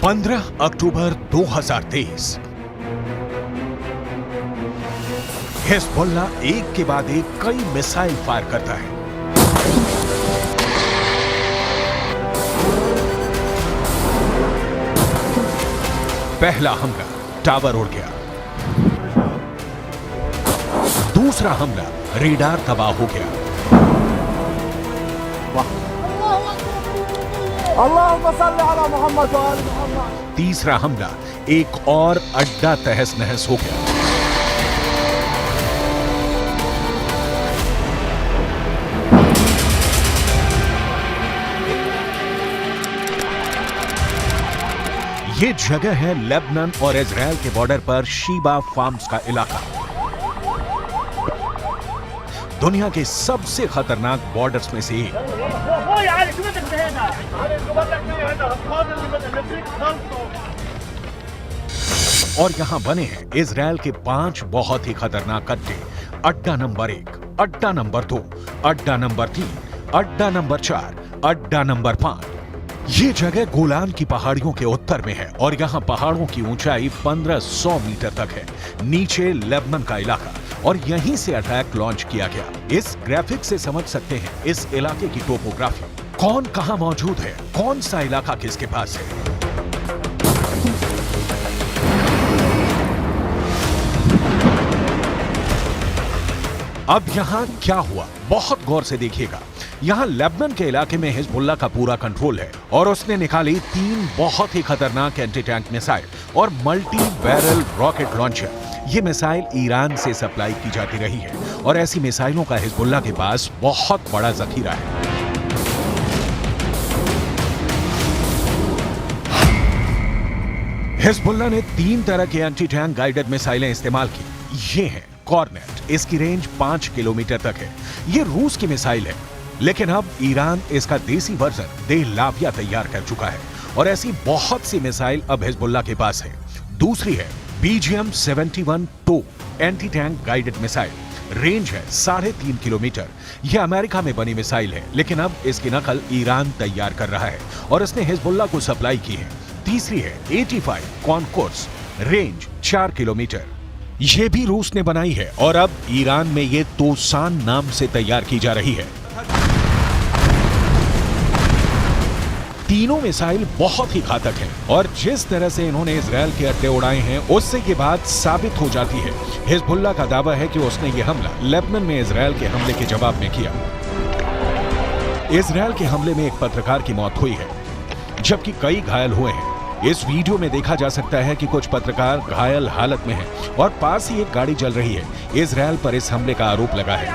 15 अक्टूबर 2023 Hezbollah एक के बाद एक कई मिसाइल फायर करता है। पहला हमला, टावर उड़ गया। दूसरा हमला, रेडार तबाह हो गया। तीसरा हमला, एक और अड्डा तहस नहस हो गया। ये जगह है लेबनान और इजराइल के बॉर्डर पर शीबा फार्म्स का इलाका। दुनिया के सबसे खतरनाक बॉर्डर्स में से एक। और यहां बने हैं इजराइल के 5 बहुत ही खतरनाक अड्डे। अड्डा नंबर 1, अड्डा नंबर 2, अड्डा नंबर 3, अड्डा नंबर 4, अड्डा नंबर 5। ये जगह गोलान की पहाड़ियों के उत्तर में है और यहाँ पहाड़ों की ऊंचाई 1500 मीटर तक है। नीचे लेबनान का इलाका और यहीं से अटैक लॉन्च किया गया। इस ग्राफिक से समझ सकते हैं इस इलाके की टोपोग्राफी, कौन कहां मौजूद है, कौन सा इलाका किसके पास है। अब यहां क्या हुआ, बहुत गौर से देखिएगा। यहां लेबनान के इलाके में हिजबुल्ला का पूरा कंट्रोल है और उसने निकाली 3 बहुत ही खतरनाक एंटी टैंक मिसाइल और मल्टी बैरल रॉकेट लॉन्चर। ये मिसाइल ईरान से सप्लाई की जाती रही है और ऐसी मिसाइलों का हिजबुल्ला के पास बहुत बड़ा जखीरा है। हिजबुल्ला ने 3 तरह के एंटी टैंक गाइडेड मिसाइलें इस्तेमाल की। ये है कॉर्नेट, इसकी रेंज 5 किलोमीटर तक है। ये रूस की मिसाइल है, लेकिन अब ईरान इसका देसी वर्जन देहलाविया तैयार कर चुका है और ऐसी बहुत सी मिसाइल अब हिजबुल्ला के पास है। दूसरी है BGM-71 टो anti tank guided missile, range है 3.5 किलोमीटर। यह अमेरिका में बनी मिसाइल है, लेकिन अब इसकी नकल ईरान तैयार कर रहा है और इसने हिजबुल्ला को सप्लाई की है। तीसरी है 85 कॉनकोर्स, रेंज 4 किलोमीटर। यह भी रूस ने बनाई है और अब ईरान में ये तोसान नाम से तैयार की जा रही है। तीनों मिसाइल बहुत ही घातक हैं और जिस तरह से इन्होंने इजराइल के अड्डे उड़ाए हैं, उससे ये बात साबित हो जाती है। हिजबुल्ला का दावा है कि उसने ये हमला लेबनान में इजराइल के हमले के जवाब में किया। इजराइल के हमले में एक पत्रकार की मौत हुई है, जबकि कई घायल हुए हैं। इस वीडियो में देखा जा सकता है कि कुछ पत्रकार घायल हालत में हैं और पास ही एक गाड़ी जल रही है। इजराइल पर इस हमले का आरोप लगा है।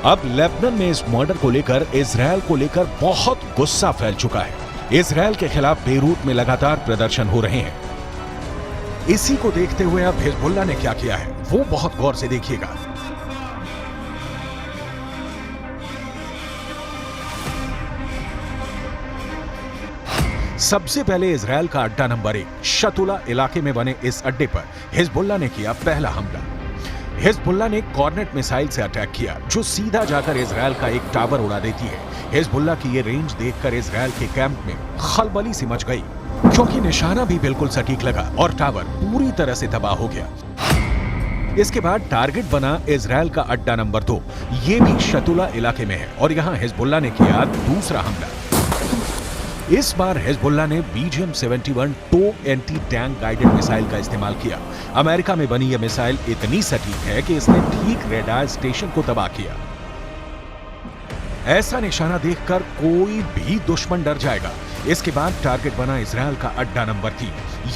अब लेबनान में इस मर्डर को लेकर इजराइल को लेकर बहुत गुस्सा फैल चुका है। इजराइल के खिलाफ बेरूत में लगातार प्रदर्शन हो रहे हैं। इसी को देखते हुए अब हिजबुल्ला ने क्या किया है, वो बहुत गौर से देखिएगा। सबसे पहले इजराइल का अड्डा नंबर 1 शतुला इलाके में बने इस अड्डे पर हिजबुल्ला ने किया पहला हमला। हिजबुल्ला ने कॉर्नेट मिसाइल से अटैक किया, जो सीधा जाकर इजराइल का एक टावर उड़ा देती है। हिजबुल्ला की ये रेंज देखकर इजराइल के कैंप में खलबली सी मच गई, क्योंकि निशाना भी बिल्कुल सटीक लगा और टावर पूरी तरह से तबाह हो गया। इसके बाद टारगेट बना इजराइल का अड्डा नंबर 2। ये भी शतुला इलाके में है और यहाँ हिजबुल्ला ने किया दूसरा हमला। इस बार हिजबुल्ला ने BGM-71 टो एंटी टैंक गाइडेड मिसाइल का इस्तेमाल किया। अमेरिका में बनी यह मिसाइल इतनी सटीक है कि इसने ठीक रेडार स्टेशन को तबाह किया। ऐसा निशाना देखकर कोई भी दुश्मन डर जाएगा। इसके बाद टारगेट बना इजराइल का अड्डा नंबर 3।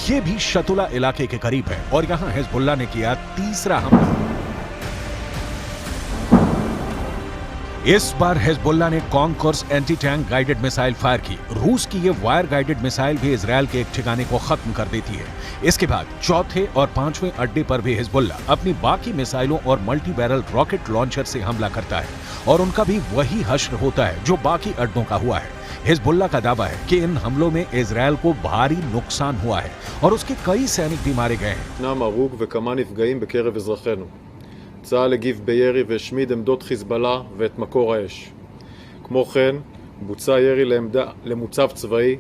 यह भी शतुला इलाके के करीब है और यहां हिजबुल्ला ने किया तीसरा हमला। इस बार हिजबुल्ला ने concourse anti tank guided missile fire की। रूस की ये वायर गाइडेड मिसाइल भी इजराइल के एक ठिकाने को खत्म कर देती है। इसके बाद चौथे और 5वें अड्डे पर भी हिजबुल्ला अपनी बाकी मिसाइलों और मल्टी बैरल रॉकेट लॉन्चर से हमला करता है और उनका भी वही हश्र होता है जो बाकी अड्डों का हुआ है। हिजबुल्ला का दावा है कि इन हमलों में इजराइल को भारी नुकसान हुआ है और उसके कई सैनिक भी मारे गए हैं। צה"ל הגיב בירי והשמיד עמדות חיזבאללה ואת מקור האש. כמו כן, בוצע ירי למוצב צבאי,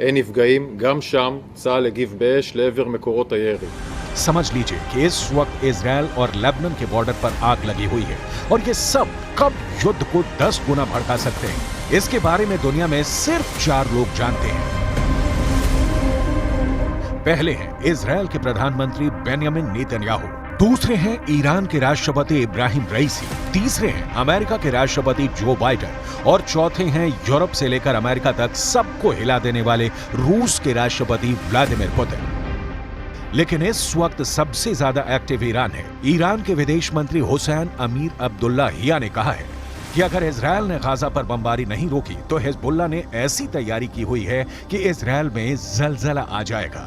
אין נפגעים, גם שם צה"ל הגיב באש לעבר מקורות הירי. समझ लीजिए कि इस वक्त इजरायल और लेबनान के बॉर्डर पर आग लगी हुई है और ये सब कब युद्ध को 10 गुना भड़का सकते हैं, इसके बारे में दुनिया में सिर्फ 4 लोग जानते हैं। पहले हैं इजरायल के प्रधानमंत्री बेंयामिन नेतन्याहू, दूसरे हैं ईरान के राष्ट्रपति इब्राहिम रईसी, तीसरे हैं अमेरिका के राष्ट्रपति जो बाइडेन और चौथे हैं यूरोप से लेकर अमेरिका तक सबको हिला देने वाले रूस के राष्ट्रपति व्लादिमीर पुतिन। लेकिन इस वक्त सबसे ज्यादा एक्टिव ईरान है। ईरान के विदेश मंत्री हुसैन अमीर अब्दुल्लाहिया ने कहा है कि अगर इजरायल ने गाजा पर बमबारी नहीं रोकी तो हिजबुल्लाह ने ऐसी तैयारी की हुई है कि इजरायल में जलजला आ जाएगा।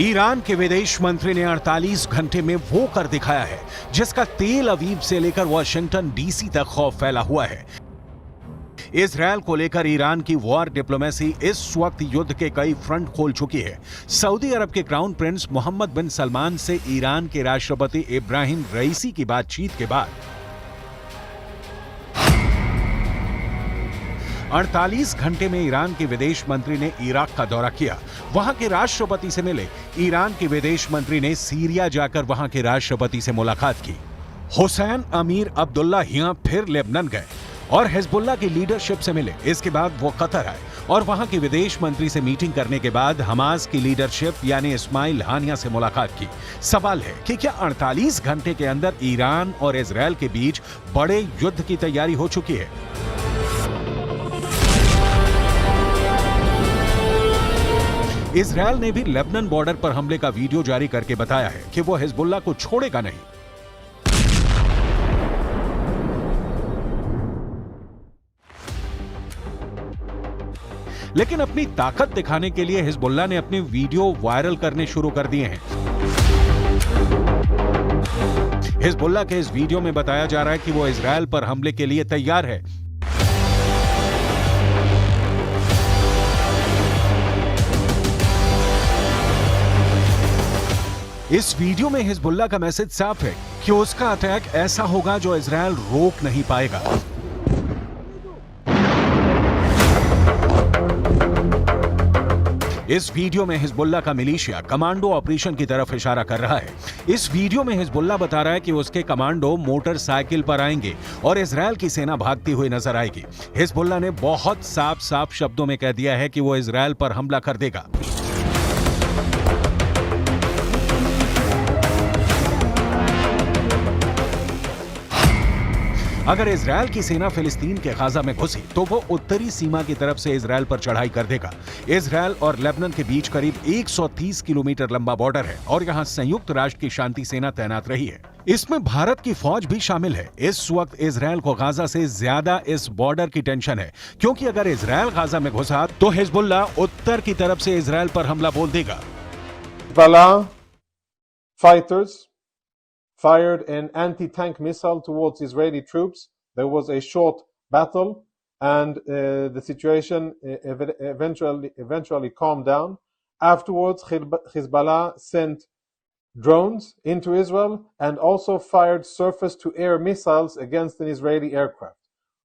ईरान के विदेश मंत्री ने 48 घंटे में वो कर दिखाया है जिसका तेल अवीव से लेकर वॉशिंगटन डीसी तक खौफ फैला हुआ है। इजरायल को लेकर ईरान की वॉर डिप्लोमेसी इस वक्त युद्ध के कई फ्रंट खोल चुकी है। सऊदी अरब के क्राउन प्रिंस मोहम्मद बिन सलमान से ईरान के राष्ट्रपति इब्राहिम रईसी की बातचीत के बाद 48 घंटे में ईरान के विदेश मंत्री ने इराक का दौरा किया, वहां के राष्ट्रपति से मिले। ईरान के विदेश मंत्री ने सीरिया जाकर वहां के राष्ट्रपति से मुलाकात की। हुसैन अमीर अब्दुल्लाहिया फिर लेबनान गए और हिजबुल्लाह की लीडरशिप से मिले। इसके बाद वो कतर आए और वहां के विदेश मंत्री से मीटिंग करने के बाद हमास की लीडरशिप यानी इस्माइल हानिया से मुलाकात की। सवाल है कि क्या 48 घंटे के अंदर ईरान और इजरायल के बीच बड़े युद्ध की तैयारी हो चुकी है? इजरायल ने भी लेबनान बॉर्डर पर हमले का वीडियो जारी करके बताया है कि वो हिजबुल्लाह को छोड़ेगा नहीं। लेकिन अपनी ताकत दिखाने के लिए हिजबुल्लाह ने अपने वीडियो वायरल करने शुरू कर दिए हैं। हिजबुल्लाह के इस वीडियो में बताया जा रहा है कि वो इजरायल पर हमले के लिए तैयार है। इस वीडियो में हिजबुल्लाह का मैसेज साफ है कि उसका अटैक ऐसा होगा जो इजरायल रोक नहीं पाएगा। इस वीडियो में हिजबुल्लाह का मिलिशिया कमांडो ऑपरेशन की तरफ इशारा कर रहा है। इस वीडियो में हिजबुल्लाह बता रहा है कि उसके कमांडो मोटरसाइकिल पर आएंगे और इजरायल की सेना भागती हुई नजर आएगी। हिजबुल्लाह ने बहुत साफ शब्दों में कह दिया है कि वो इजरायल पर हमला कर देगा। अगर इजरायल की सेना फिलिस्तीन के गाजा में घुसी तो वो उत्तरी सीमा की तरफ से इजरायल पर चढ़ाई कर देगा। इजरायल और लेबनान के बीच करीब 130 किलोमीटर लंबा बॉर्डर है और यहाँ संयुक्त राष्ट्र की शांति सेना तैनात रही है। इसमें भारत की फौज भी शामिल है। इस वक्त इजरायल को गाजा से ज्यादा इस बॉर्डर की टेंशन है, क्योंकि अगर इजरायल गाजा में घुसा तो हिजबुल्लाह उत्तर की तरफ से इजरायल पर हमला बोल देगा। Fighters fired an anti-tank missile towards Israeli troops. There was a short battle and the situation eventually calmed down. Afterwards, Hezbollah sent drones into Israel and also fired surface-to-air missiles against an Israeli aircraft.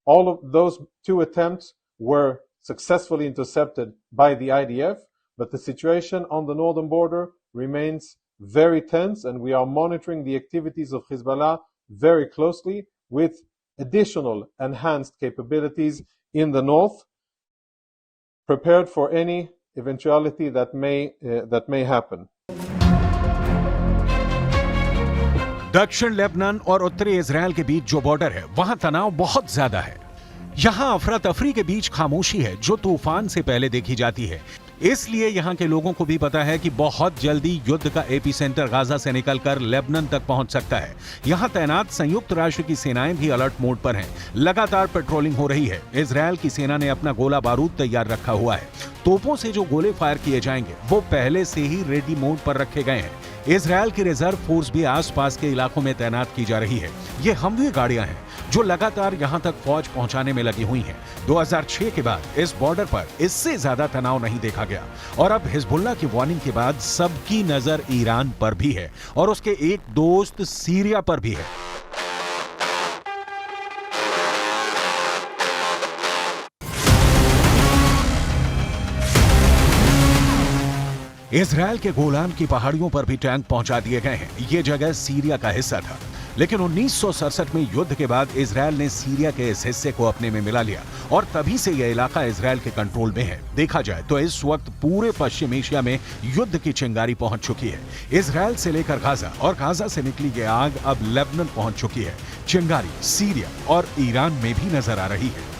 All of those two attempts were successfully intercepted by the IDF, but the situation on the northern border remains very tense, and we are monitoring the activities of Hezbollah very closely with additional enhanced capabilities in the north, prepared for any eventuality that may happen. दक्षिण Lebanon और उत्तरी Israel के बीच जो border है वहां तनाव बहुत ज्यादा है। यहाँ अफरा तफरी के बीच खामोशी है जो तूफान से पहले देखी जाती है। इसलिए यहाँ के लोगों को भी पता है कि बहुत जल्दी युद्ध का एपी सेंटर गाजा से निकलकर लेबनान तक पहुंच सकता है। यहाँ तैनात संयुक्त राष्ट्र की सेनाएं भी अलर्ट मोड पर हैं। लगातार पेट्रोलिंग हो रही है। इजरायल की सेना ने अपना गोला बारूद तैयार रखा हुआ है। तोपों से जो गोले फायर किए जाएंगे वो पहले से ही रेडी मोड पर रखे गए हैं। इजरायल की रिजर्व फोर्स भी आसपास के इलाकों में तैनात की जा रही है। ये हमवी गाड़ियां हैं जो लगातार यहां तक फौज पहुंचाने में लगी हुई हैं। 2006 के बाद इस बॉर्डर पर इससे ज्यादा तनाव नहीं देखा गया और अब हिजबुल्लाह की वार्निंग के बाद सबकी नजर ईरान पर भी है और उसके एक दोस्त सीरिया पर भी है। इजरायल के गोलान की पहाड़ियों पर भी टैंक पहुंचा दिए गए हैं। ये जगह सीरिया का हिस्सा था, लेकिन 1967 में युद्ध के बाद इजरायल ने सीरिया के इस हिस्से को अपने में मिला लिया और तभी से यह इलाका इजरायल के कंट्रोल में है। देखा जाए तो इस वक्त पूरे पश्चिम एशिया में युद्ध की चिंगारी पहुंच चुकी है। इजरायल से लेकर गाजा और गाजा से निकली ये आग अब लेबनान पहुंच चुकी है। चिंगारी सीरिया और ईरान में भी नजर आ रही है।